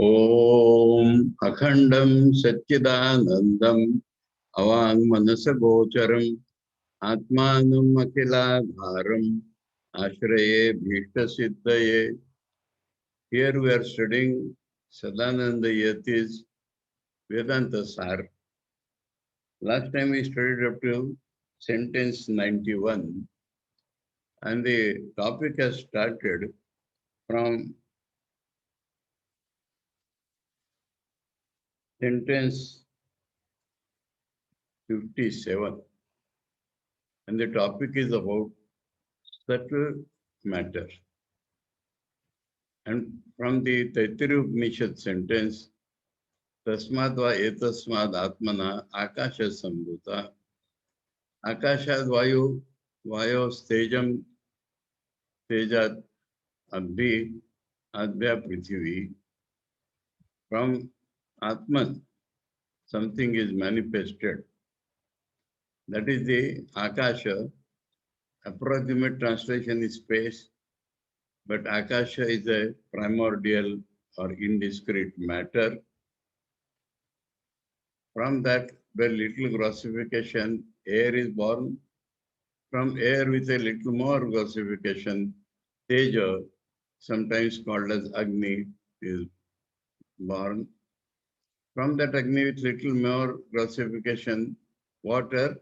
Om अखंडम Sachchidanandam अवांग Manas गोचरम आत्मानम अखिलाधारम आश्रये भीष्ट सिद्धये. Here we are studying Sadananda Yati's Vedanta Sar. Last time we studied up to sentence 91, and the topic has started from sentence 57, and the topic is about subtle matter. And from the Taittiriya Upanishad sentence, Tasmadva etasmad atmana akasha sambhuta, akashad vayu, vayo stejam, tejat advi, advya prithvi. From Atman, something is manifested. That is the Akasha. Approximate translation is space, but Akasha is a primordial or indiscrete matter. From that, by little grossification, air is born. From air with a little more grossification, Teja, sometimes called as Agni, is born. From that Agni with little more grossification, water,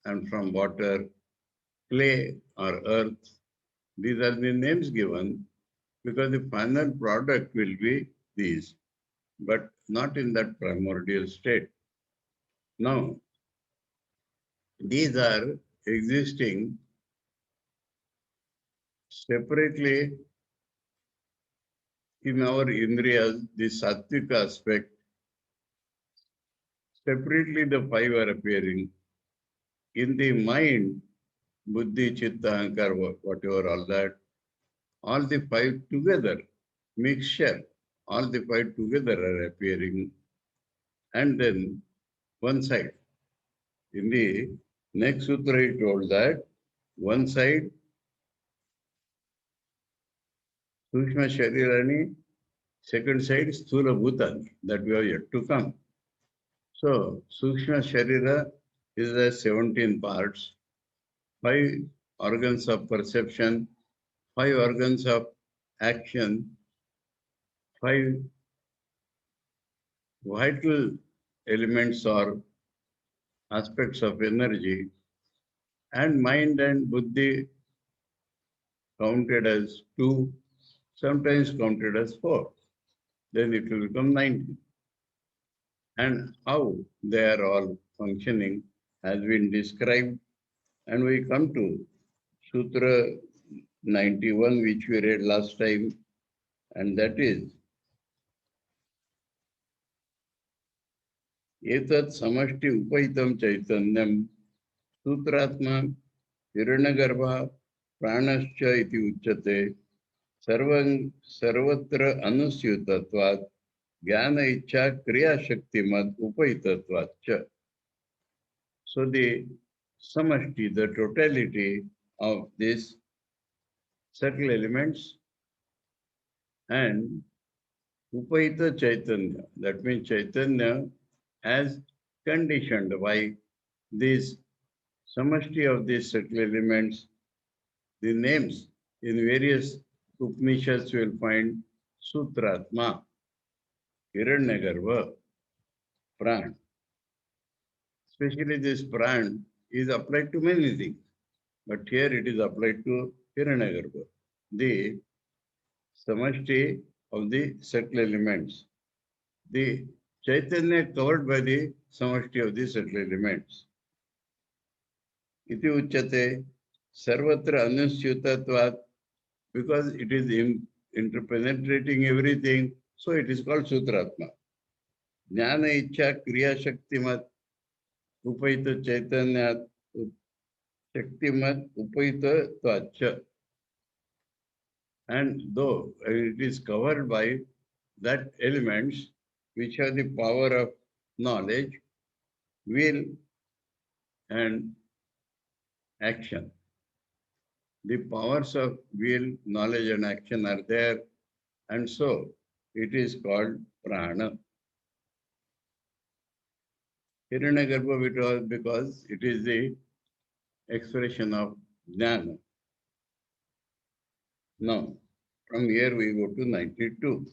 and from water, clay or earth. These are the names given because the final product will be these, but not in that primordial state. Now, these are existing separately in our Indriyas, the sattvic aspect. Separately, the five are appearing. In the mind, buddhi, chitta, ahankar, whatever, all the five together, mixture, all the five together are appearing. And then one side. In the next sutra, he told that one side, Sukshma Sharirani, second side, Sthula Bhutani, that we have yet to come. So, Sukshma Sharira is the 17 parts, 5 organs of perception, 5 organs of action, 5 vital elements or aspects of energy, and mind and buddhi counted as 2, sometimes counted as 4. Then it will become 19. And how they are all functioning has been described. And we come to Sutra 91, which we read last time, and that is Etat Samashti Upaitam Chaitanyam Sutratma Hiranyagarbha Pranascha iti uchyate Sarvatra Anusyutatvat Jnana Ichcha Kriya Shaktimat Upaitatvatcha. So the samashti, the totality of these subtle elements and Upaita Chaitanya, that means Chaitanya has conditioned by this samashti of these subtle elements, the names in various Upanishads you will find Sutratma, Hiranyagarbha, Pran. Especially this Pran is applied to many things, but here it is applied to Hiranyagarbha, the samashti of the subtle elements. The Chaitanya covered by the samashti of the subtle elements. Iti uchyate sarvatra anusyutatvat, because it is interpenetrating everything, so it is called Sutratma. Jnana Ichcha Kriya Shaktimat Upaita Chaitanya Shaktimat Upaita Tvacha. And though it is covered by that elements which have the power of knowledge, will, and action. The powers of will, knowledge, and action are there, and so it is called prana. Hiranyagarbha because it is the expression of jnana. Now, from here we go to 92.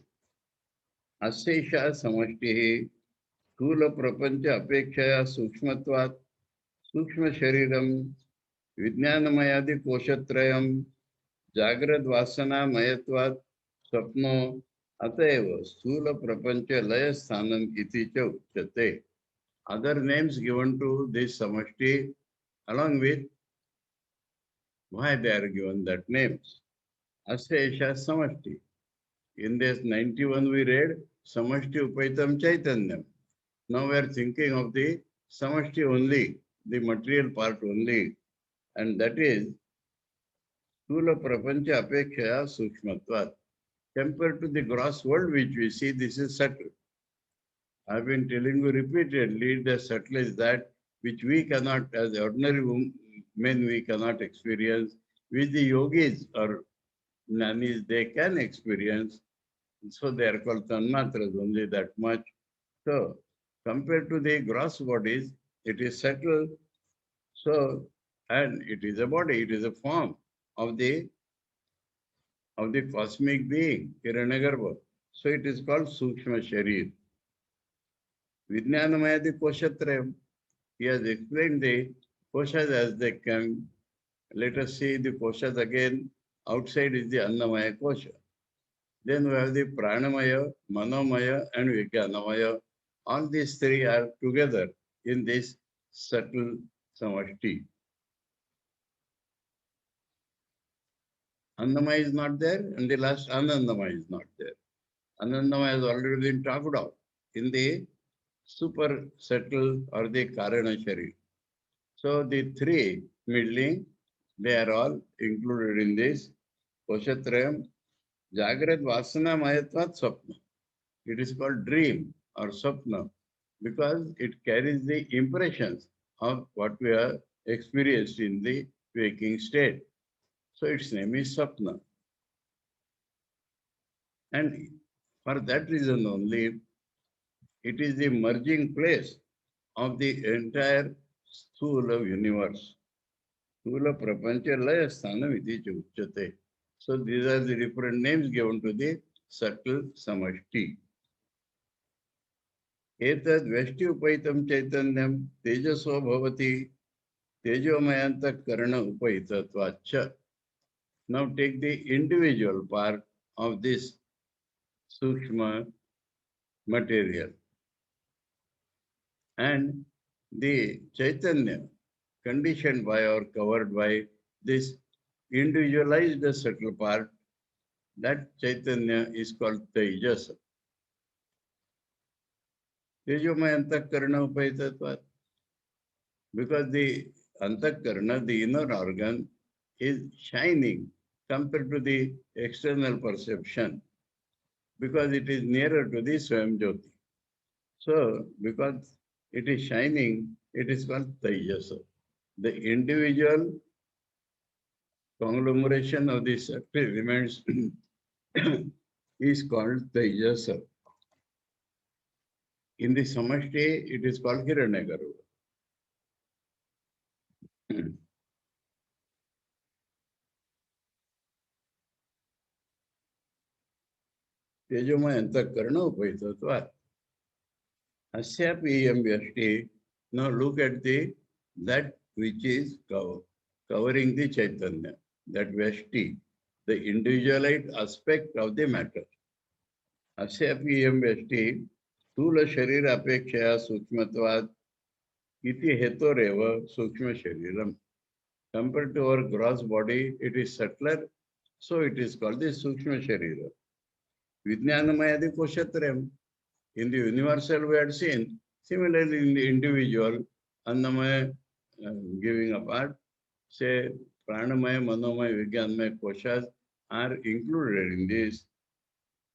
Asesha samashtihi स्थूल प्रपंच अपेक्षया सूक्ष्मत्वात् सूक्ष्म शरीरम विज्ञानमयादि कोशत्रयम जागृत वासना मयत्वात् स्वप्नो अतएव स्थूल प्रपंच लय स्थानम इति च उच्यते. Other names given to this samashti along with why they are given that names. Asesha samashti. In this 91 we read samashti upaitam chaitanyam. Now we are thinking of the samashti only, the material part only, and that is Sthula Prapancha Apekshaya Sukshmatvat. Compared to the gross world which we see, this is subtle. I've been telling you repeatedly, the subtle is that which we cannot, as ordinary men, we cannot experience, which the yogis or nanis, they can experience. So they are called tanmatras, only that much. So compared to the gross bodies, it is subtle. So, and it is a body, it is a form of the cosmic being, Hiranyagarbha. So it is called Sukshma Sharir. Vijnanamayadi Koshatrayam. He has explained the koshas as they come. Let us see the koshas again. Outside is the Annamaya kosha. Then we have the Pranamaya, Manomaya, and Vijnanamaya. All these three are together in this subtle samashti. Annamaya is not there, and the last Anandamaya is not there. Anandamaya has already been talked about in the super subtle or the Karana Sharir. So the three middling, they are all included in this Koshatrayam, Jagrat Vasana Mayatvat Swapna. It is called dream or Swapna because it carries the impressions of what we have experienced in the waking state. So its name is Swapna. And for that reason only, it is the merging place of the entire Sthula universe. Sthula Prapancha Laya Sthanam iti uchyate. So these are the different names given to the subtle samashti. Etad Veshti Upaitam Chaitanyam Tejaso Bhavati Tejomayanta Karana Upaitatvacha. Now take the individual part of this Sukshma material. And the Chaitanya conditioned by or covered by this individualized subtle part, that Chaitanya is called Tejas. Tejomaya Antakarana Upaitatvat. Because the Antakarana, the inner organ, is shining compared to the external perception because it is nearer to the Swayam Jyoti. So, because it is shining, it is called Tejasa. The individual conglomeration of the subtle elements is called Tejasa. In the Samashti, it is called Hiranyagarbha. Tejomaya Antakarana Upaitatvat. Asyapi Vyashti. Now look at the that which is covering the Chaitanya, that Vyashti, the individualized aspect of the matter. Asyapi Vyashti, Thula Sharira Apekshaya Sukshmatvat, Iti Hetoreva Sukshma Shariram. Compared to our gross body, it is subtler, so it is called the Sukshma Sharira. Vijnanamayadi Koshatrayam. In the universal we had seen, similarly in the individual, Annamaya giving apart, say Pranamaya, Manomaya, Vijnanamaya koshas are included in this.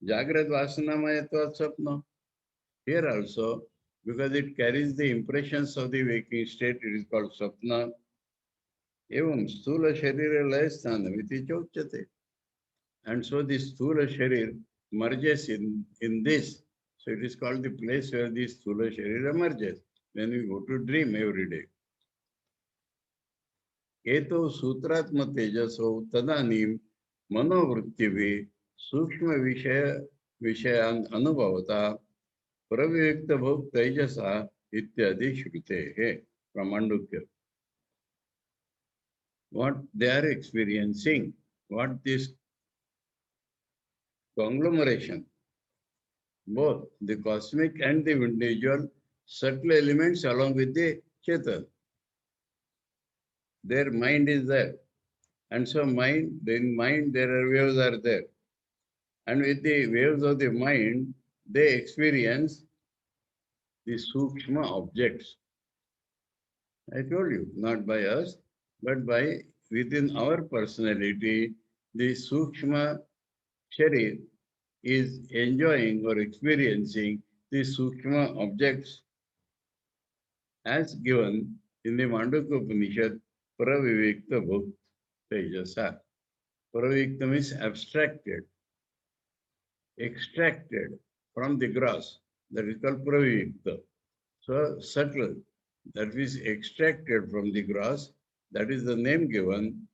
Jagrat Vasanamaya Swapna. Here also, because it carries the impressions of the waking state, it is called Swapna. Evam Sthula Sharira Laya Sthanam iti Chauchate. And so the Sthula Sharir merges in this. So it is called the place where the Sthula Sharira merges when we go to dream every day. एतो सूत्रात्म तेजसो तदानीं मनोवृत्तिभि सूक्ष्म विषयान् अनुभवता प्रविविक्त भोग तेजसा इत्यादि श्रुते है from Mandukya. What they are experiencing, what this conglomeration, both the cosmic and the individual subtle elements along with the Chetan, their mind is there. And so in mind there are waves are there. And with the waves of the mind, they experience the sukshma objects. I told you, not by us, but by within our personality, the sukshma sharir is enjoying or experiencing the sukshma objects as given in the Mandukya Upanishad, Pravivikta Bhuk Tejasa. Pravivikta means abstracted, extracted from the grass. That is called Pravivikta. So subtle, that is extracted from the grass, that is the name given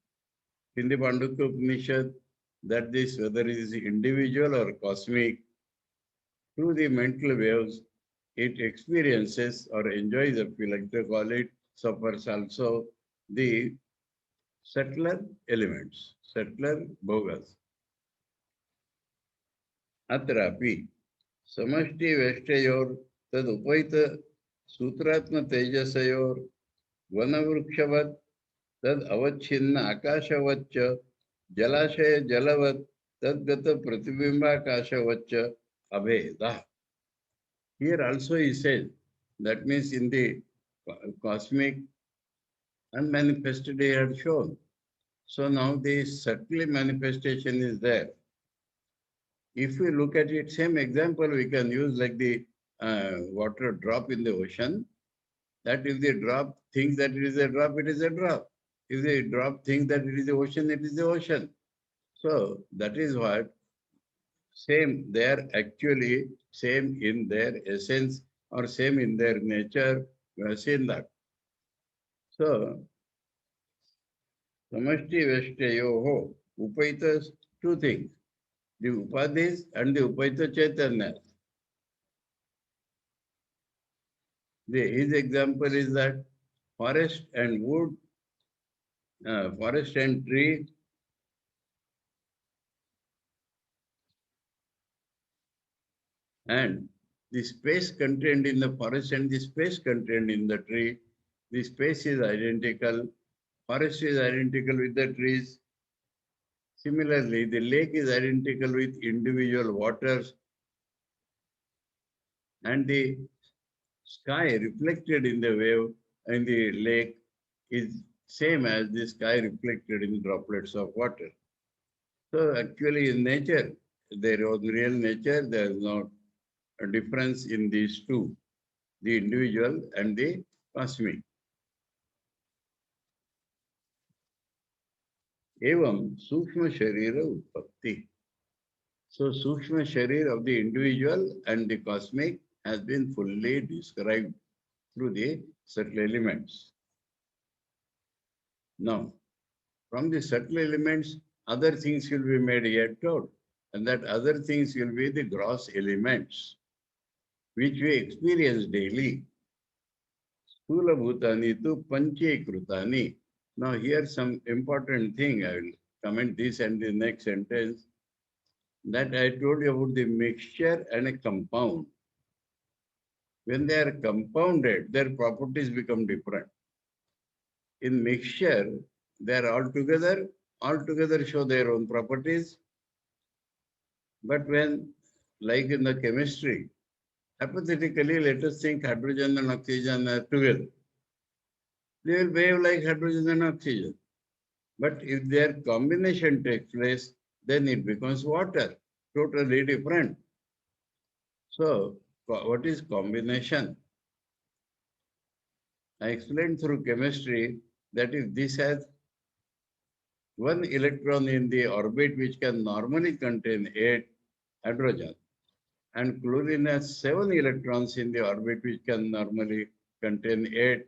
in the Mandukya Upanishad, that this, whether it is individual or cosmic, through the mental waves, it experiences or enjoys, if you like to call it, suffers also the subtler elements, subtler bhogas. Atrapi, samashti veshtayor tad upaita सूत्रात्म तेजसयोर वनवृक्षवत् तद अवच्छिन्न आकाशवच्च जलाशय जलवत् तद्गत प्रतिबिंबाकाशवच्च अभेदः. Here also he says, that means in the cosmic unmanifested he had shown. So now the subtle manifestation is there. If we look at it, same example we can use like the water drop in the ocean. That if the drop thinks that it is a drop, it is a drop. If the drop thinks that it is the ocean, it is the ocean. So that is what same, they are actually same in their essence or same in their nature. We have seen that. So, samashti veshtayoho, upaita, two things, the upadhis and the upaita chaitanya. His example is that forest and wood, forest and tree, and the space contained in the forest and the space contained in the tree, the space is identical, forest is identical with the trees. Similarly, the lake is identical with individual waters, and the sky reflected in the wave in the lake is same as the sky reflected in droplets of water. So actually in nature, there was real nature, there is no difference in these two, the individual and the cosmic. Evam Sukshma Sharira Utpatti. So Sukshma Sharir of the individual and the cosmic has been fully described through the subtle elements. Now, from the subtle elements, other things will be made yet told, and that other things will be the gross elements, which we experience daily. Sthula Bhutani tu Panche Krutani. Now, here some important thing, I will comment this and the next sentence, that I told you about the mixture and a compound. When they are compounded, their properties become different. In mixture, they are altogether show their own properties. But when, like in the chemistry, hypothetically, let us think hydrogen and oxygen are together. They will behave like hydrogen and oxygen. But if their combination takes place, then it becomes water, totally different. So, what is combination? I explained through chemistry that if this has one electron in the orbit which can normally contain 8, hydrogen. And chlorine has 7 electrons in the orbit, which can normally contain 8.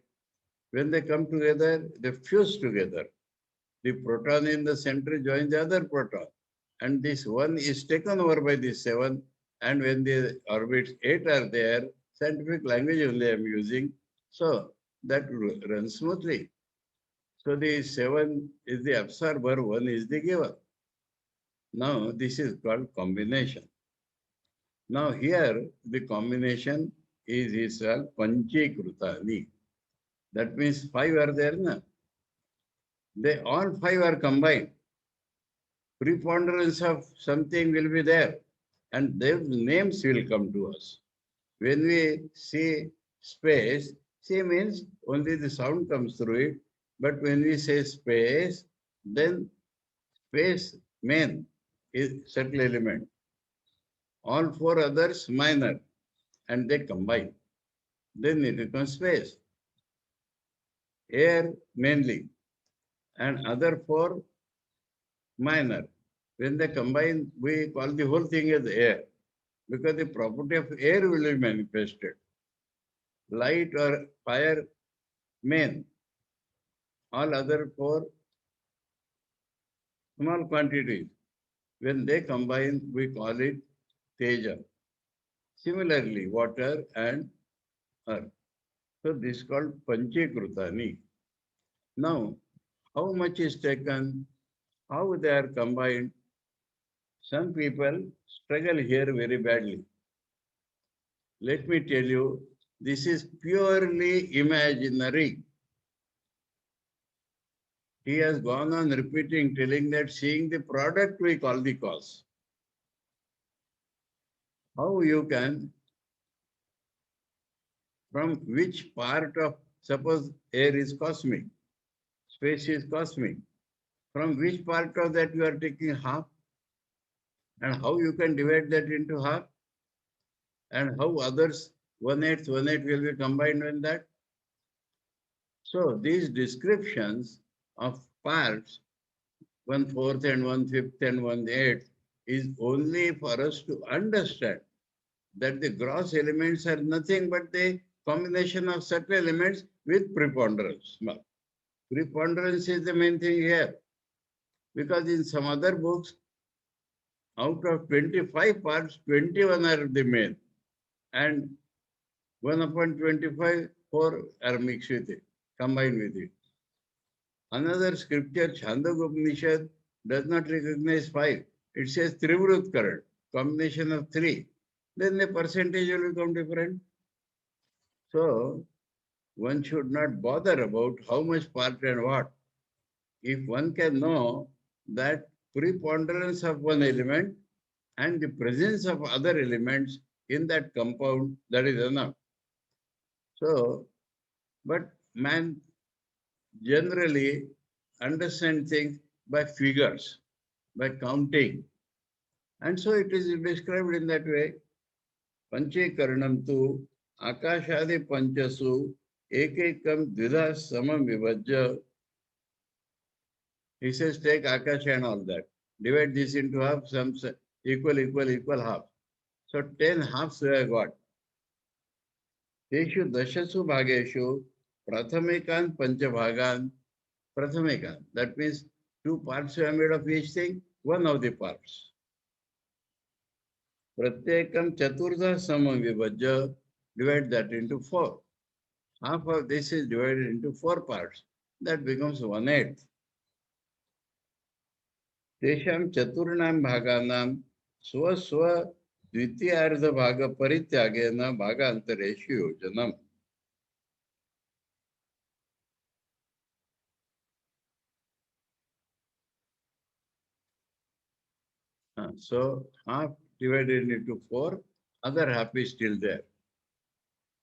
When they come together, they fuse together. The proton in the center joins the other proton. And this one is taken over by the 7. And when the orbits 8 are there, scientific language only I am using, so that runs smoothly. So the 7 is the absorber, 1 is the giver. Now this is called combination. Now here the combination is itself panchikrutani. That means 5 are there, na? They all 5 are combined. Preponderance of something will be there, and their names will come to us. When we see space, see means only the sound comes through it, but when we say space, then space main is subtle element. All 4 others minor, and they combine. Then it becomes space. Air mainly, and other 4 minor. When they combine, we call the whole thing as air, because the property of air will be manifested. Light or fire main, all other 4 small quantities. When they combine, we call it Teja. Similarly, water and earth. So this is called Panchikrutani. Now, how much is taken, how they are combined? Some people struggle here very badly. Let me tell you, this is purely imaginary. He has gone on repeating, telling that seeing the product we call the cause. How you can, from which part of, suppose air is cosmic, space is cosmic, from which part of that you are taking half, and how you can divide that into half, and how others 1/8 will be combined in that. So these descriptions of parts 1/4 and 1/5 and 1/8 is only for us to understand that the gross elements are nothing but the combination of subtle elements with preponderance. Preponderance is the main thing here, because in some other books, out of 25 parts, 21 are the main, and 1 upon 25, 4 are mixed with it, combined with it. Another scripture, Chandogya Upanishad, does not recognize 5. It says Trivrut current, combination of 3. Then the percentage will become different. So one should not bother about how much part and what. If one can know that preponderance of one element and the presence of other elements in that compound, that is enough. So, but man generally understand things by figures, by counting. And so it is described in that way. Panchikaranam tu akashadi panchasu ekekam dvida samam vibhajya. He says take Akash and all that. Divide this into half, some equal half. So 10 halves we have got. Teshu dashasu bhageshu prathamikan panchabhagan prathamikan. That means 2 parts are made of each thing, one of the parts. Pratyekam chaturtha samam vibhajya, divide that into 4. Half of this is divided into 4 parts. That becomes 1/8. Tesham Chaturnam Bhaganam Swa Dvitiyartha Bhaga Parityagena Bhagantareshu Yojanam. So half divided into 4, other half is still there.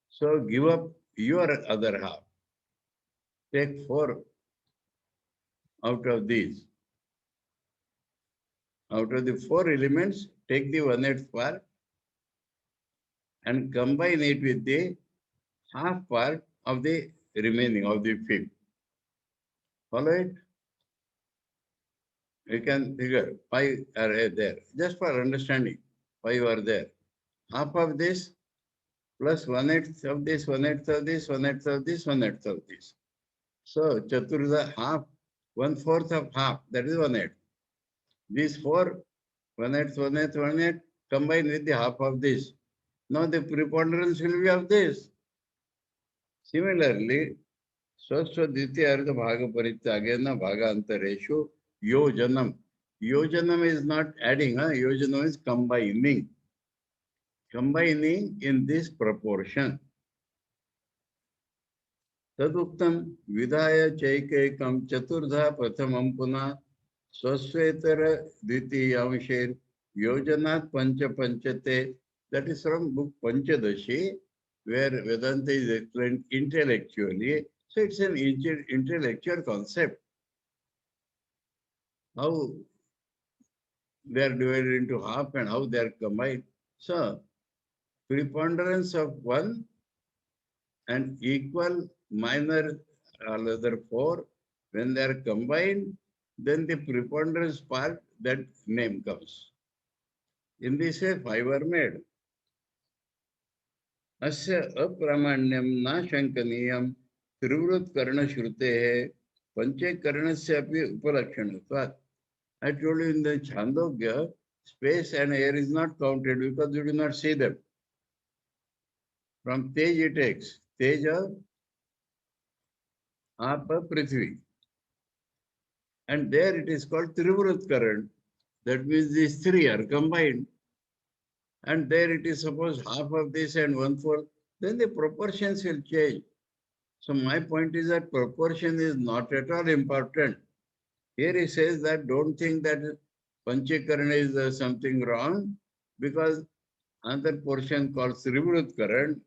So give up your other half. Take 4 out of these. Out of the 4 elements, take the 1/8 part and combine it with the half part of the remaining of the 5th. Follow it? You can figure 5 are there, just for understanding. 5 are there. Half of this plus 1/8 of this, 1/8 of this, 1/8 of this, 1/8 of this. So Chaturtha half, 1/4 of half, that is 1/8. These four, 1/8, 1/8, 1/8 combined with the half of this. Now the preponderance will be of this. Similarly, Swaswa Ditya Artha Bhaga Parityagena Bhaga Antareshu Yojanam. Yojanam is not adding, Yojanam is combining. Combining in this proportion. तदुक्तम विधाय चैकैकम चतुर्धा प्रथमं पुनः स्वस्वेतर द्वितीयांशेर योजनात् पंच पंचते. That is from book Panchadashi, where Vedanta is explained intellectually. So it's an intellectual concept. How they are divided into half and how they are combined. So preponderance of one and equal minor other four, when they are combined, then the preponderance part, that name comes. In this way, 5 are made. अस्य अप्रामाण्यम न शंकनीयम त्रिवृत कर्ण श्रुते पंचे कर्णस्य अपि उपलक्षणत्वात्. I told you in the Chandogya, space and air is not counted because you do not see them. From Tej it takes Teja, Apa, Prithvi. And there it is called Trivrat current. That means these three are combined. And there it is suppose half of this and 1/4, then the proportions will change. So my point is that proportion is not at all important. Here he says that don't think that Panchakarana is something wrong, because another portion called Trivrat current,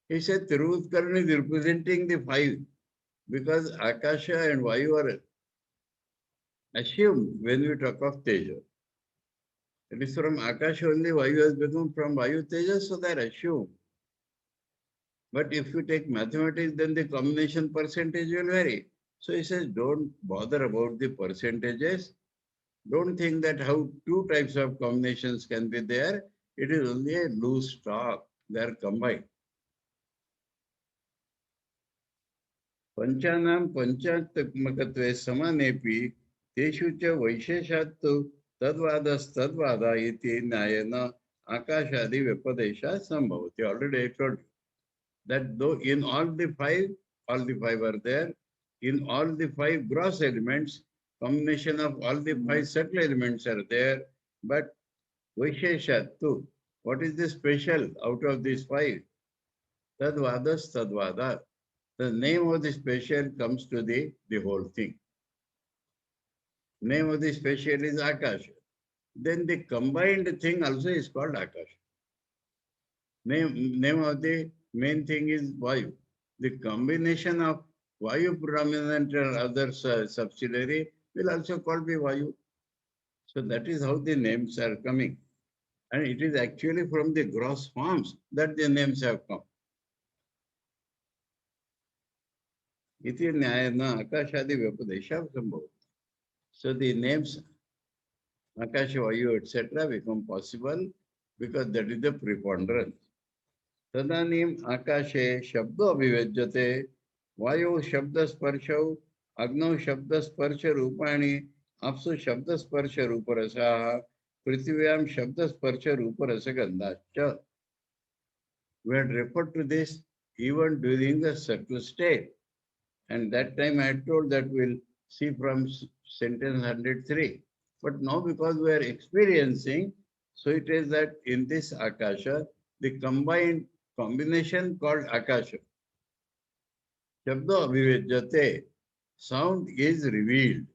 he said Trivrat current is representing the 5, because Akasha and Vayu are assumed when we talk of Teja. It is from Akasha only Vayu has become from Vayu Teja, so they are assumed. But if you take mathematics, then the combination percentage will vary. So he says, don't bother about the percentages. Don't think that how two types of combinations can be there. It is only a loose talk. They are combined. पंचानां पंचात्मकत्वे समानेपि तेषु च वैशेषात् तद्वादस्तद्वादा इति न्यायेन आकाशादि व्यपदेशः संभवति. Already I told you that though in all the five are there, in all the 5 gross elements, combination of all the 5 subtle elements are there, but Vaisheshattu, what is the special out of these 5? Tadvadas Tadvada. The name of the special comes to the whole thing. Name of the special is Akash. Then the combined thing also is called Akash. Name of the main thing is Vayu. The combination of Vayu predominant and other subsidiary will also called be Vayu. So that is how the names are coming. And it is actually from the gross forms that the names have come. Iti nyayana akashadi vyapodesha sambhava. So the names Akash, Vayu, etc. become possible because that is the preponderance. Tadanim akashe shabdo abhivajyate vayu shabdasparshau agno shabdasparsha rupani apsu shabdasparsha ruparasaha prithvyam shabdasparsha ruparasagandhacha. We had referred to this even during the subtle state. And that time I had told that we'll see from sentence 103. But now because we are experiencing, so it is that in this Akasha, the combined combination called Akasha. Shabdo Avivejyate, sound is revealed.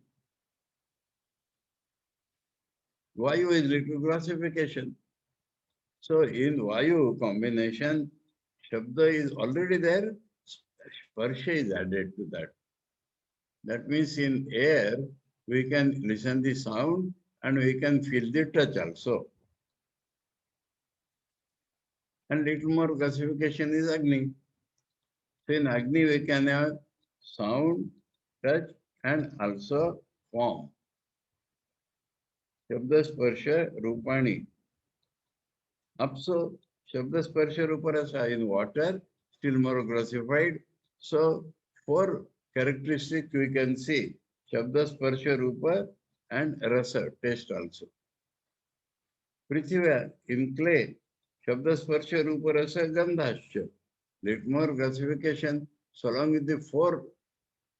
Vayu is little classification. So in Vayu combination, Shabda is already there, Sparsha is added to that. That means in air, we can listen the sound and we can feel the touch also. And little more classification is Agni. So in Agni, we can have sound, touch, and also form. Shabdasparsha Rupani. Also, Shabdasparsha Ruparasa in water, still more grossified. So, four characteristics we can see. Shabdasparsha Rupa and Rasa, taste also. Prithivya in clay, Shabdasparsha Rupa Rasa Gandhascha. Little more classification. So along with the four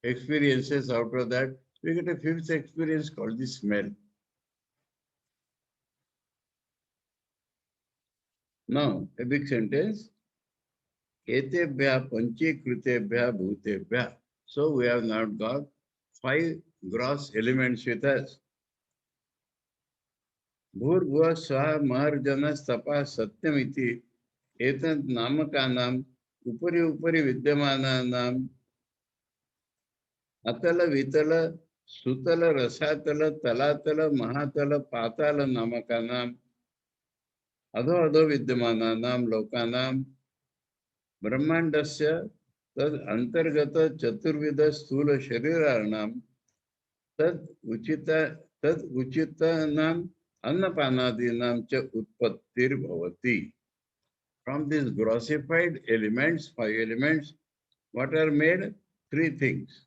experiences out of that, we get a fifth experience called the smell. Now, a big sentence. Etebhya panchikritebhya bhutebhya. So we have now got five gross elements with us. Bhurbhuva swaha maharjana stapa satyamiti etat namakanam upari upari vidyamananam atala vitala sutala rasatala talatala mahatala patala namakanam अधो अधो विद्यमानानां लोकानां ब्रह्मांडस्य तद अंतर्गत चतुर्विध स्थूल शरीराणां तद उचितानां अन्नपानादीनां च उत्पत्तिर्भवति. From these grossified elements, five elements, what are made? Three things.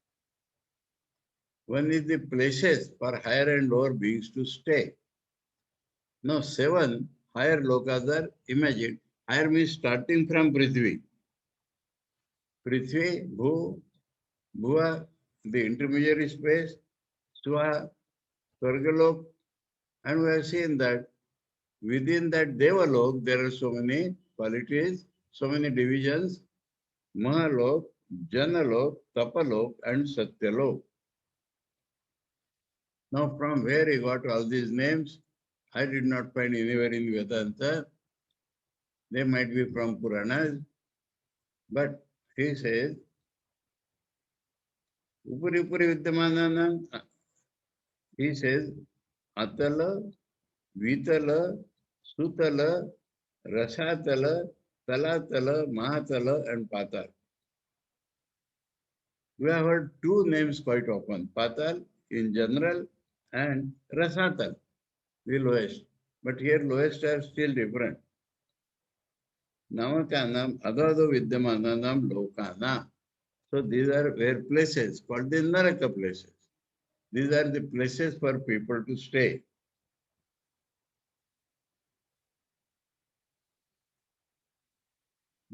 One is the places for higher and lower beings to stay. Now, seven higher lokas are imagined. Higher means starting from Prithvi. Prithvi, Bhu, Bhuva, the intermediary space, Swaha, Swargalok, and we have seen that within that Devalok, there are so many qualities, so many divisions, Mahalok, Janalok, Tapalok, and Satyalok. Now, from where he got all these names, I did not find anywhere in Vedanta. They might be from Puranas, but he says, Upari Upari Vidyamananam, he says, Atala, Vitala, Sutala, Rasatala, Talatala, Mahatala, and Patal. We have heard two names quite often, Patal in general and Rasatal, the lowest. But here lowest are still different. Namakanam, Adado Vidyamananam Lokana. So these are where places called the Naraka places. These are the places for people to stay.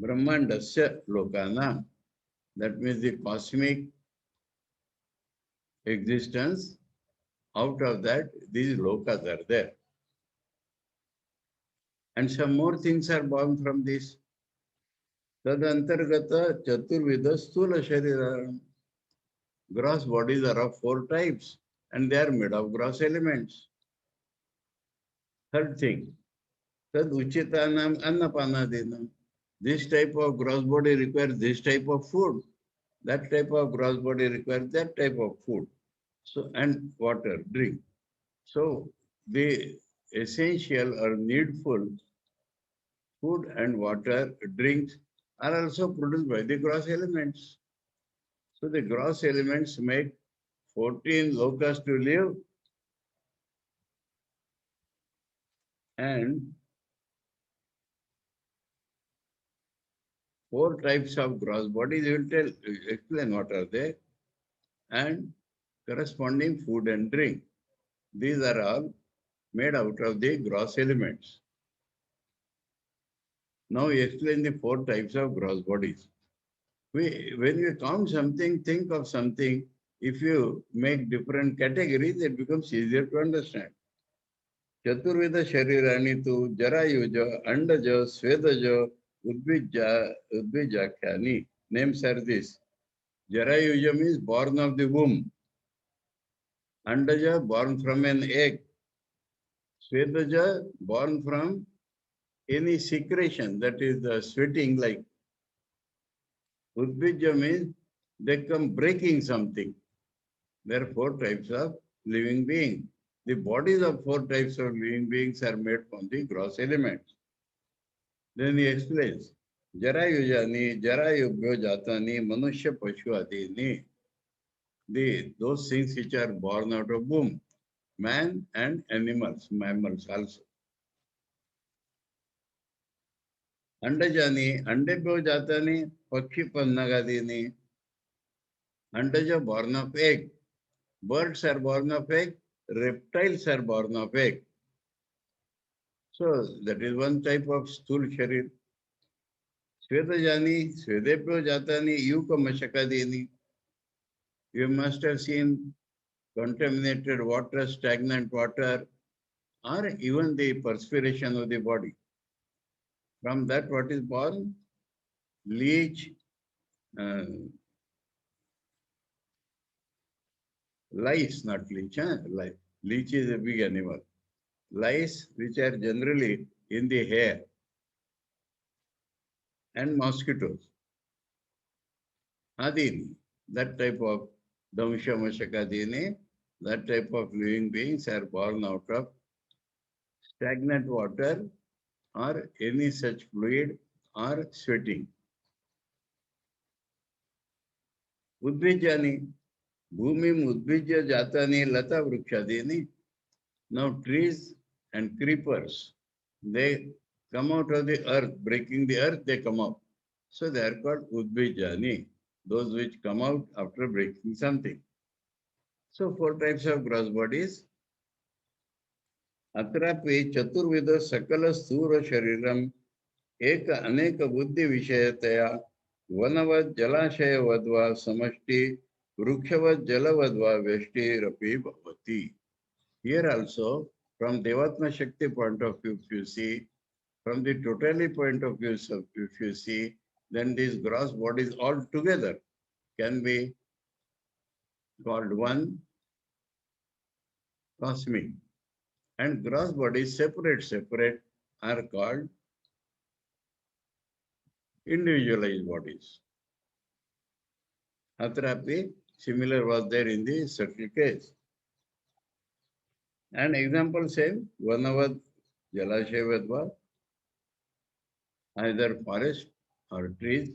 Brahmandasya Lokana. That means the cosmic existence. Out of that, these lokas are there. And some more things are born from this. Tadantargata Chaturvida Stula Sharira. Gross bodies are of four types and they are made of gross elements. Third thing, Tad Uchitanam Annapanadinam. This type of gross body requires this type of food. That type of gross body requires that type of food. So, and water, drink. So, the essential or needful food and water, drinks are also produced by the gross elements. So, the gross elements make 14 lokas to live and four types of gross bodies. You will explain what are they, and corresponding food and drink. These are all made out of the gross elements. Now we explain the four types of gross bodies. When we count something, think of something, if you make different categories, it becomes easier to understand. Chaturveda Sharirani tu Jarayuja, Andaja, Svedaja, Udvijakhyani. Names are this. Jarayuja means born of the womb. Andaja, born from an egg. Svedaja, born from any secretion, that is the sweating like. Udvija means they come breaking something. There are four types of living beings. The bodies of four types of living beings are made from the gross elements. Then he explains, Jarayujani, Jarayubhyo Jatani, Manushya Pashu Adini. Those things which are born out of womb. man and animals, mammals also. अंडजानी अंडे पे जातानी पक्षी पन्नगादीनी अंडज born of egg. Birds are born of egg. Reptiles are born of egg. So that is one type of stool sharir. Svedajani, Svedepyo Jatani, Yuka Mashakadini. You must have seen contaminated water, stagnant water, or even the perspiration of the body. From that, what is born? Leech, uh, lice, not leech, huh? Leech is a big animal. Lice, which are generally in the hair, and mosquitoes. Adini, that type of Damsha Mashakadini, that type of living beings are born out of stagnant water or any such fluid or sweating. Udvijani, Bhumim Udvija Jatani Lata Vrukshadini. Now trees and creepers, they come out of the earth, breaking the earth, they come out. So they are called Udvijani, those which come out after breaking something. So four types of gross bodies. अत्रापि चतुर्विध सकल स्थूल शरीरम एक अनेक बुद्धि विषयतया वनवद जलाशय वद्वा समष्टि वृक्षवद जलवद्वा वेष्टिरपि भवति. Here also, from Devatma Shakti point of view, if you see, from the totality point of view, if you see, then these gross bodies all together can be called one cosmic. And gross bodies separate are called individualized bodies. Atrapi, similar was there in the subtle case. And example same, Vanavad Jalashevadva, either forest or trees,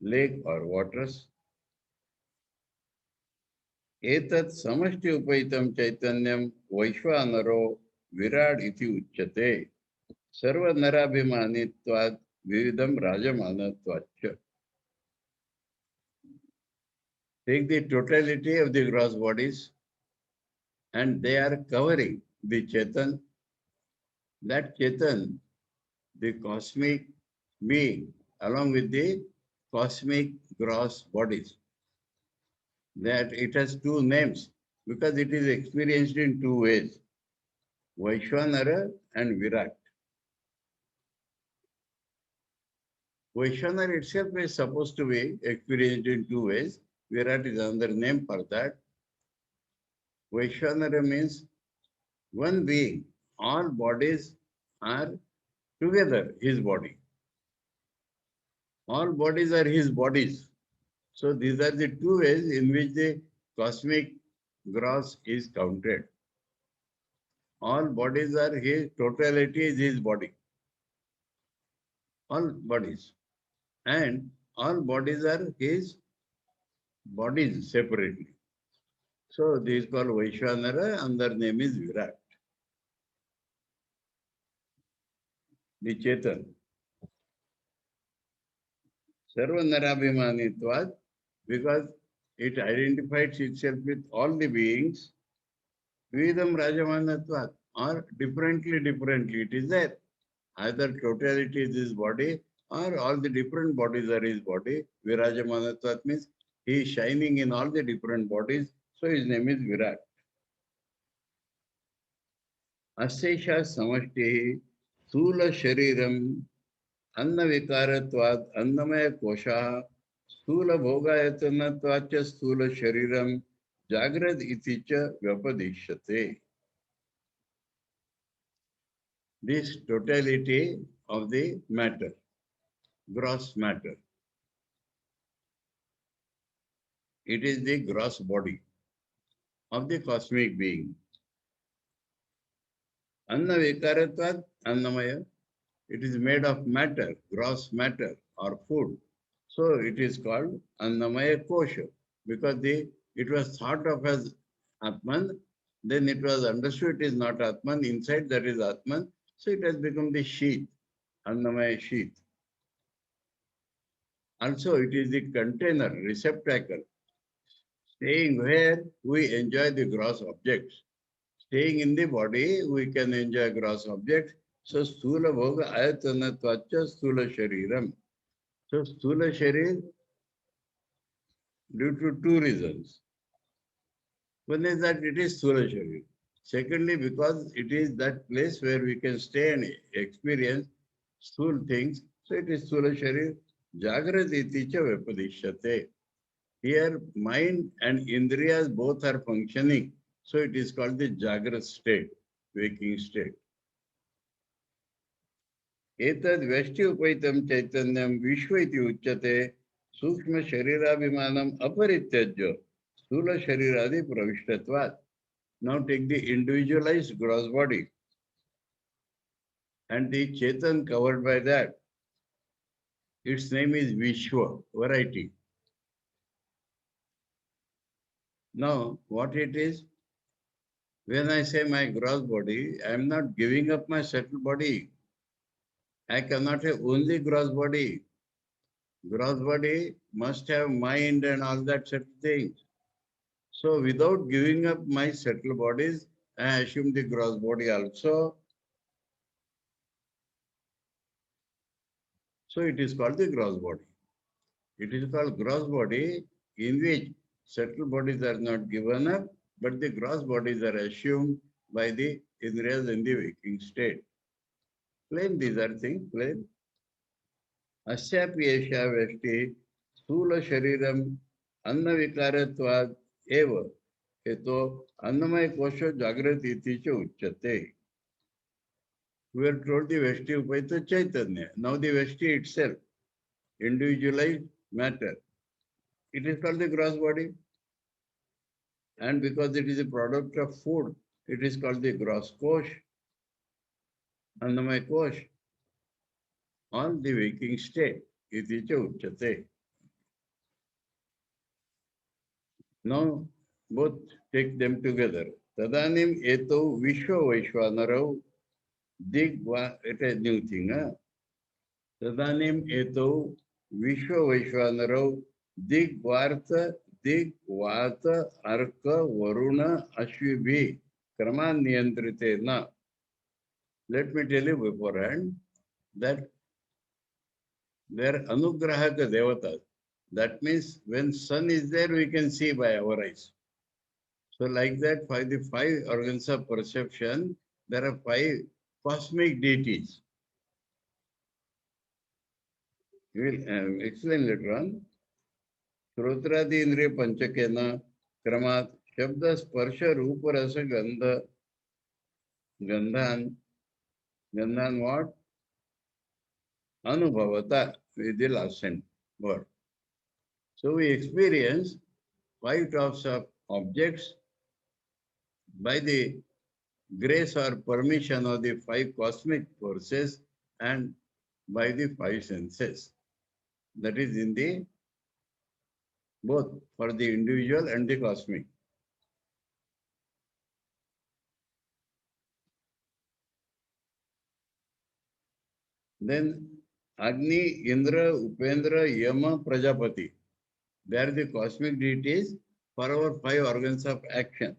lake or waters. Etat samashti upaitam chaitanyam vaishvanaro virad iti uchyate. Sarva narabhimanitvad vividam rajamanatvacha. Take the totality of the gross bodies and they are covering the Chetan. That Chetan, the cosmic being, along with the cosmic gross bodies, that it has two names because it is experienced in two ways, Vaishwanara and Virat. Vaishwanara itself is supposed to be experienced in two ways. Virat is another name for that. Vaishwanara means one being. All bodies are together, his body. All bodies are his bodies. So these are the two ways in which the cosmic gross is counted. All bodies are his, totality is his body. All bodies. And all bodies are his bodies separately. So this is called Vaishwanara, and their name is Virat. The Chetan. Sarva Narabhimanitvad, because it identifies itself with all the beings, Vidam Rajamanatvat, or differently it is there. Either totality is his body, or all the different bodies are his body. Virajamanatvat means he is shining in all the different bodies, so his name is Virat. Asesha Samashti Sula Shariram Anna Vikaratvad Annamaya Kosha Stula Bhogayatanatvacha Stula Shariram Jagrad Iticha Vyapadishyate. This totality of the matter, gross matter. It is the gross body of the cosmic being. Anna Vikaratvad Annamaya. It is made of matter, gross matter or food. So it is called Annamaya Kosha because it was thought of as Atman Then it was understood it is not Atman. Inside that is Atman. So it has become the sheath, Annamaya sheath. Also, it is the container, receptacle, staying where we enjoy the gross objects. Staying in the body, we can enjoy gross objects. So, Sthula Bhoga Ayatanatvacha Sthula Shariram. So, Sthula Sharir, due to two reasons. One is that it is Sthula Sharir. Secondly, because it is that place where we can stay and experience Sthul things. So, it is Sthula Sharir. Jagrati Ticha Vepadishyate. Here, mind and Indriyas both are functioning. So, it is called the Jagrat state, waking state. एतद् व्यष्टि उपैतं चैतन्यं विश्व इति उच्यते सूक्ष्म शरीराभिमानम् अपरित्यज्य स्थूल शरीरादि प्रविष्टत्वात्. Now take the individualized gross body and the Chetan covered by that. Its name is Vishwa, variety. Now, what it is? When I say my gross body, I am not giving up my subtle body. I cannot have only gross body. Gross body must have mind and all that sort of things. So without giving up my subtle bodies, I assume the gross body also. So it is called the gross body. It is called gross body in which subtle bodies are not given up, but the gross bodies are assumed by the Indriyas in the waking state. Plain, these are things, plain. अस्यापि एषा व्यष्टि स्थूल शरीरम अन्न विकारत्वाद एव हेतो अन्नमय कोश जागृत इति च उच्यते. We are told the Veshti Upaita Chaitanya. Now the Veshti itself, individualized matter. It is called the gross body. And because it is a product of food, it is called the gross kosh, Annamaya kosh, on the waking state. Iti cha uchyate. Now, both take them together. Tadanim eto vishwa vaishwanarau digva, it is new thing. Tadanim eto vishwa vaishwanarau digvarta digvata arka varuna ashvibhi kraman niyantritena. Let me tell you beforehand that there are anugrahaka devatas. That means when sun is there, we can see by our eyes. So like that, by the five organs of perception, there are five cosmic deities. We will explain later on. Shrotradi Indriya Panchakena Kramat Shabda Sparsha Rupa Rasa Gandhan what? Anubhavata with the last word. So we experience five types of objects by the grace or permission of the five cosmic forces and by the five senses. That is in the both for the individual and the cosmic. Then Agni, Indra, Upendra, Yama, Prajapati. They are the cosmic deities for our five organs of action.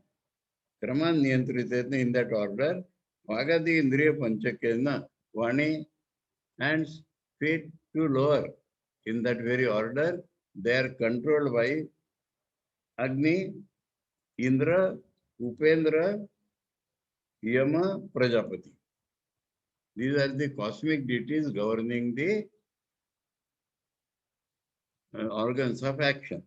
Kraman Niyantritetna in that order. Vagadi Indriya Panchakena, Vani, hands, feet to lower. In that very order, they are controlled by Agni, Indra, Upendra, Yama, Prajapati. These are the cosmic deities governing the organs of action.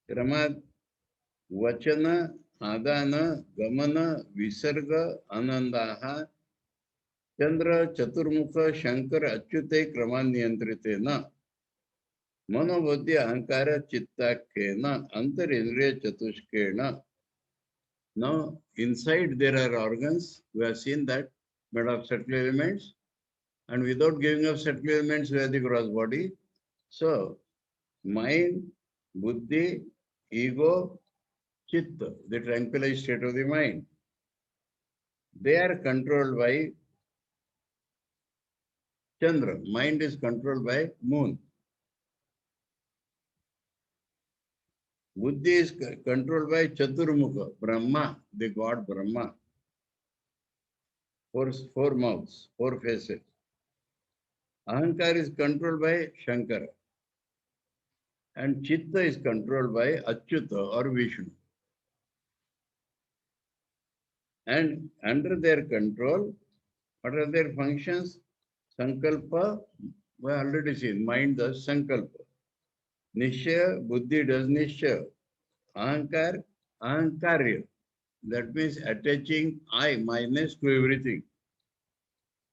Kramat, Vachana, Adana, Gamana, Visarga, Anandaha, Chandra, Chaturmukha, Shankar, Achyute, Kraman Niyantritena, Manobuddhi, Ahankara, Chittakena, Antarindriya, Chatushkena. Now, inside there are organs. We have seen that made of subtle elements. And without giving up subtle elements, we have the gross body. So, Mind, buddhi, ego, chitta, the tranquilized state of the mind. They are controlled by Chandra. Mind is controlled by moon. Buddhi is controlled by Chaturmukha, Brahma, the god Brahma. Four mouths, four faces. Ahankar is controlled by Shankara. And Chitta is controlled by Achyuta or Vishnu. And under their control, what are their functions? Sankalpa, we already seen, mind does Sankalpa. Nishya, Buddhi does Nishya. Ahankar, Ahankarya. That means attaching I, minus to everything.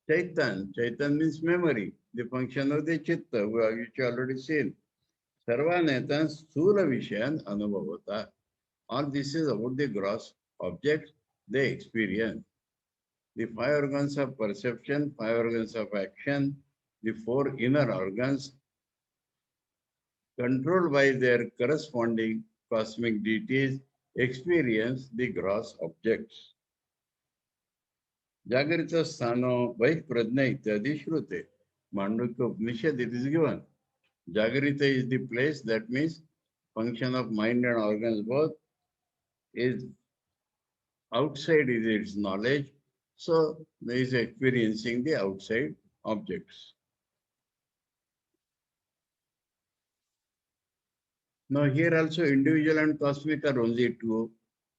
Chaitan means memory, the function of the Chitta, which you already seen. Sarvanetan Sthula Vishayan Anubhavata. All this is about the gross objects they experience. The five organs of perception, five organs of action, the four inner organs controlled by their corresponding cosmic deities experience the gross objects. Jagrita Sthano Vaik Pradna Ityadi Shrute. Mandukya Upanishad, it is given. Jagrita is the place, that means function of mind and organs both is outside is its knowledge. So there is experiencing the outside objects. Now here also individual and cosmic are only two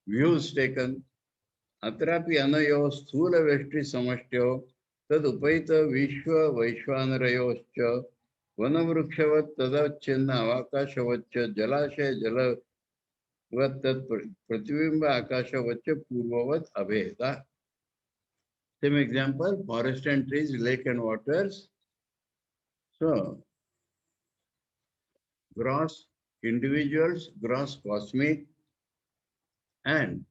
views taken. Atrapi anayo sthula veshti samashtyo tad upaita vishwa vaishwanarayoscha vanavrukshavat tadachinna avakashavaccha jalashay jalavat tad pratibimba akashavaccha purvavat abheda. Same example, forest and trees, lake and waters. So gross individuals, gross cosmic, and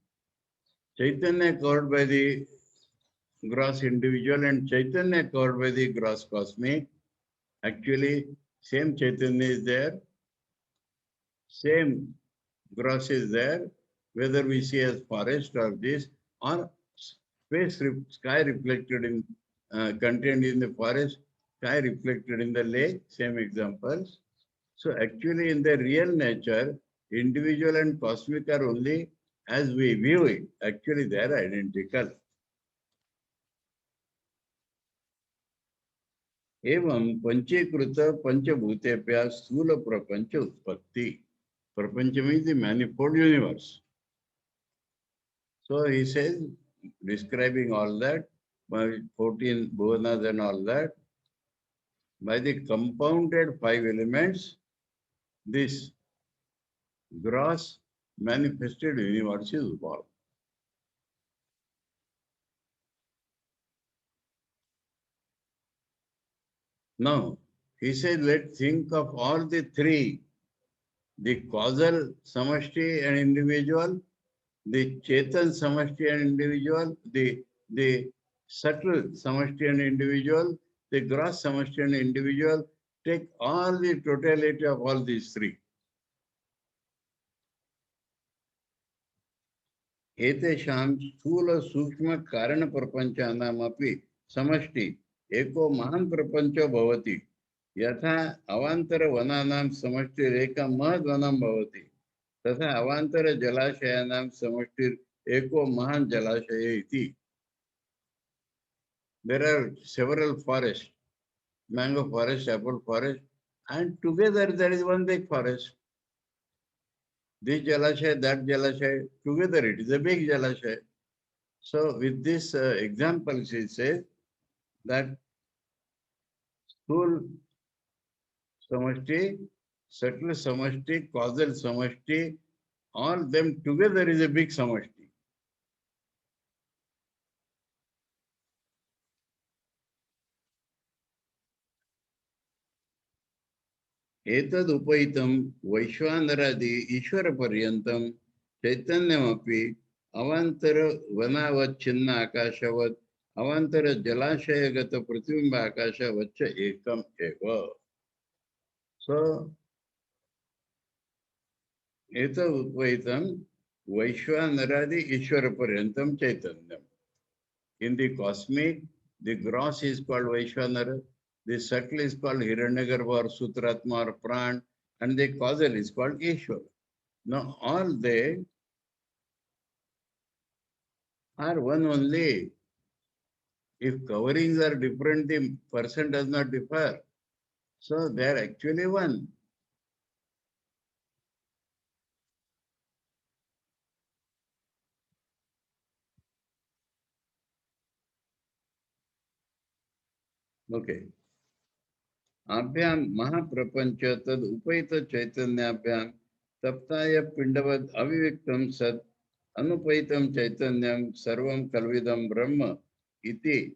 Chaitanya covered by the gross individual and Chaitanya covered by the gross cosmic. Actually, same Chaitanya is there, same gross is there, whether we see as forest or this, or sky reflected in, contained in the forest, sky reflected in the lake, same examples. So actually in their real nature, individual and cosmic are only as we view it. Actually they are identical. एवं पंचीकृत पंचभूतेभ्यः स्थूल प्रपंच उत्पत्ति. Prapancha means the manifold universe. So he says, describing all that, by 14 bhuvanas and all that, by the compounded five elements, this gross manifested universe is born. Now, he said, let's think of all the three, the causal samashti and individual, the Chetan samashti and individual, the subtle samashti and individual, the gross samashti and individual, take all the totality of all these three. एतेषां स्थूल सूक्ष्म कारण प्रपंचानामपि समष्टि एको महान् प्रपंचो भवति. यथा अवान्तर वनानां समष्टिरेकं महद् वनं भवति, तथा अवान्तर जलाशयानां समष्टिर् एको महान् जलाशय इति. There are several forests, mango forest, apple forest, and together there is one big forest. This jalashay, that jalashay, together it is a big jalashay. So with this example, she says that स्थूल samashti, subtle samashti, causal samashti, all them together is a big samashti. एतद् उपैतं वैश्वानरादि ईश्वरपर्यन्तं चैतन्यमपि अवान्तर वनावच्छिन्न आकाशवत् अवान्तर जलाशयगत प्रतिबिम्ब आकाशवच्च एकम् एव. So Eta Udvaitam Vaishwanaradi Ishwara Paryantam Chaitanyam. In the cosmic, the gross is called Vaishwanara, the subtle is called Hiranyagarbha or Sutratma or Pran, and the causal is called Ishwara. Now all they are one only. If coverings are different, the person does not differ. So they are actually one. Okay. Abhyam Mahaprapancha tad Upaita Chaitanyabhyam Taptaya Pindavad Aviviktam Sat Anupaitam Chaitanyam Sarvam Kalvidam Brahma iti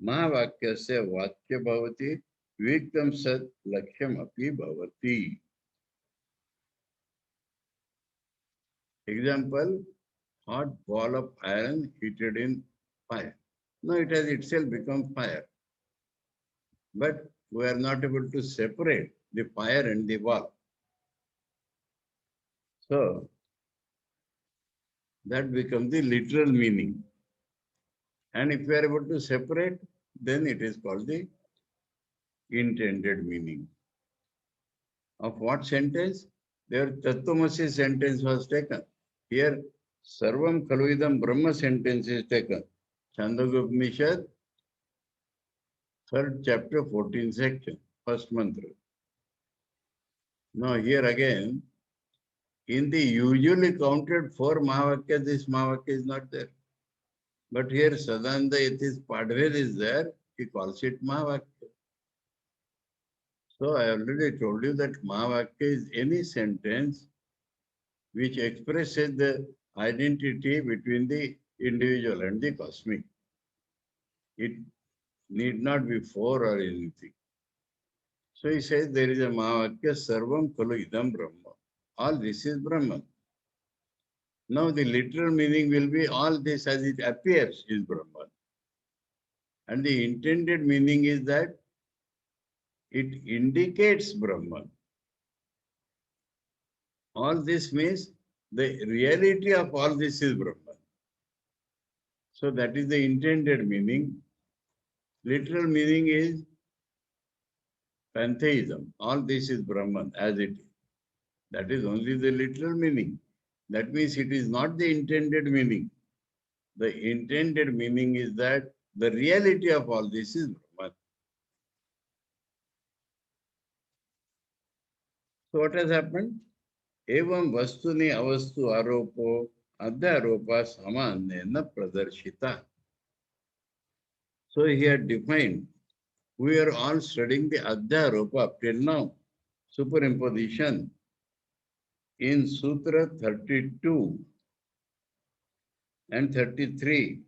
Mahavakyasya Vatya Bhavati Viktam Sat Laksham Api Bhavati. Example, hot ball of iron heated in fire. Now it has itself become fire. But we are not able to separate the fire and the ball. So that becomes the literal meaning. And if we are able to separate, then it is called the intended meaning. Of what sentence? Their Tattvamasi sentence was taken. Here, Sarvam Khalvidam Brahma sentence is taken. Chandogya Upanishad, 3rd chapter, 14th section, first mantra. Now here again, in the usually counted 4 Mahavakya, this Mahavakya is not there. But here Sadananda Yatis Padvel is there, he calls it Mahavakya. So I already told you that Mahavakya is any sentence which expresses the identity between the individual and the cosmic. It need not be 4 or anything. So he says there is a Mahavakya Sarvam Khalu Idam Brahma. All this is Brahman. Now the literal meaning will be all this as it appears is Brahman. And the intended meaning is that it indicates Brahman. All this means the reality of all this is Brahman. So that is the intended meaning. Literal meaning is pantheism. All this is Brahman as it is. That is only the literal meaning. That means it is not the intended meaning. The intended meaning is that the reality of all this is Brahman. So what has happened? Evam vastuni avastu aropo adhyaropa samanyena pradarshita. So he had defined, we are all studying the adhyaropa up till now, superimposition in Sutra 32 and 33.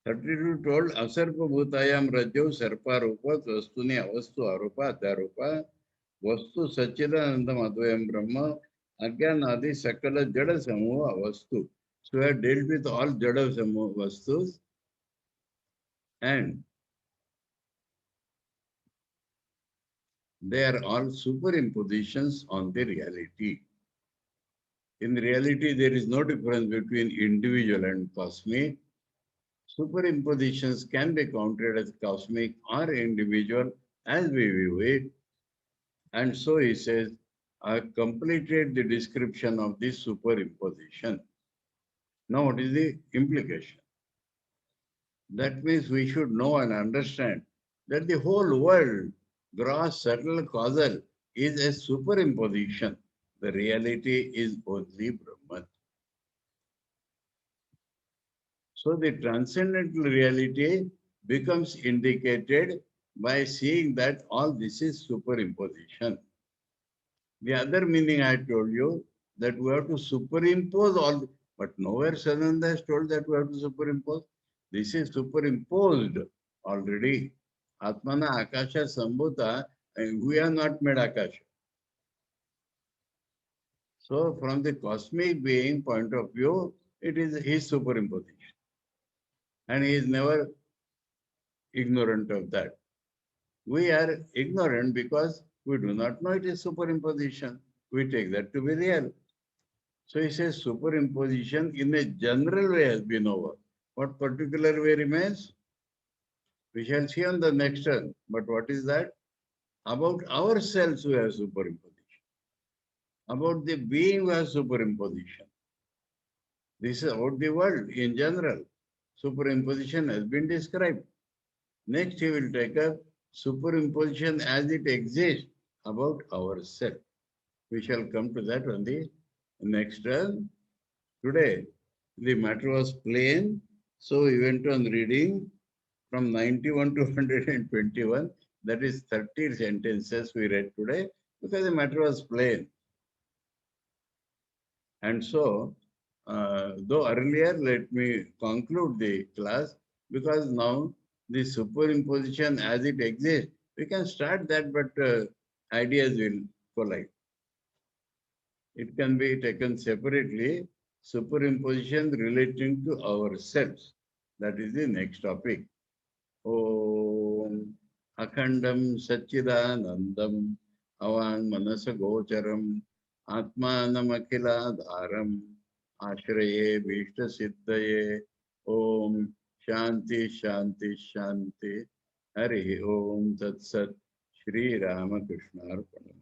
32 told asarpa bhutayam rajyo sarparopa vastuni avastu aropa adhyaropa vastu sachidanandam advayam brahma ajnanadi sakala jada samuha avastu. So we have dealt with all jada samuha vastus and they are all superimpositions on the reality. In reality, there is no difference between individual and cosmic. Superimpositions can be counted as cosmic or individual as we view it. And so he says, I completed the description of this superimposition. Now, what is the implication? That means we should know and understand that the whole world, gross, subtle, causal, is a superimposition. The reality is only Brahman. So the transcendental reality becomes indicated by seeing that all this is superimposition. The other meaning I told you that we have to superimpose all, but nowhere Sadananda has told that we have to superimpose. This is superimposed already. Atmana Akasha Sambhuta, and we are not made Akasha. So from the cosmic being point of view, it is his superimposition. And he is never ignorant of that. We are ignorant because we do not know it is superimposition. we take that to be real. So he says superimposition in a general way has been over. What particular way remains? We shall see on the next turn. But what is that? About ourselves we have superimposition. About the being we have superimposition. This is about the world in general. Superimposition has been described. Next, he will take up superimposition as it exists about ourselves. We shall come to that on the next turn. Today, the matter was plain, so we went on reading from 91 to 121. That is 30 sentences we read today because the matter was plain. And so, though earlier, let me conclude the class because now the superimposition as it exists, we can start that, but ideas will collide. It can be taken separately, superimposition relating to ourselves. That is the next topic. Om Akhandam Satchidanandam Avang Manasa Gocharam Atmanamakiladharam Ashraye Bhishta Siddhaye Om Shanti Shanti Shanti Hari Om Tat Sat Shri Ramakrishna Arpanam.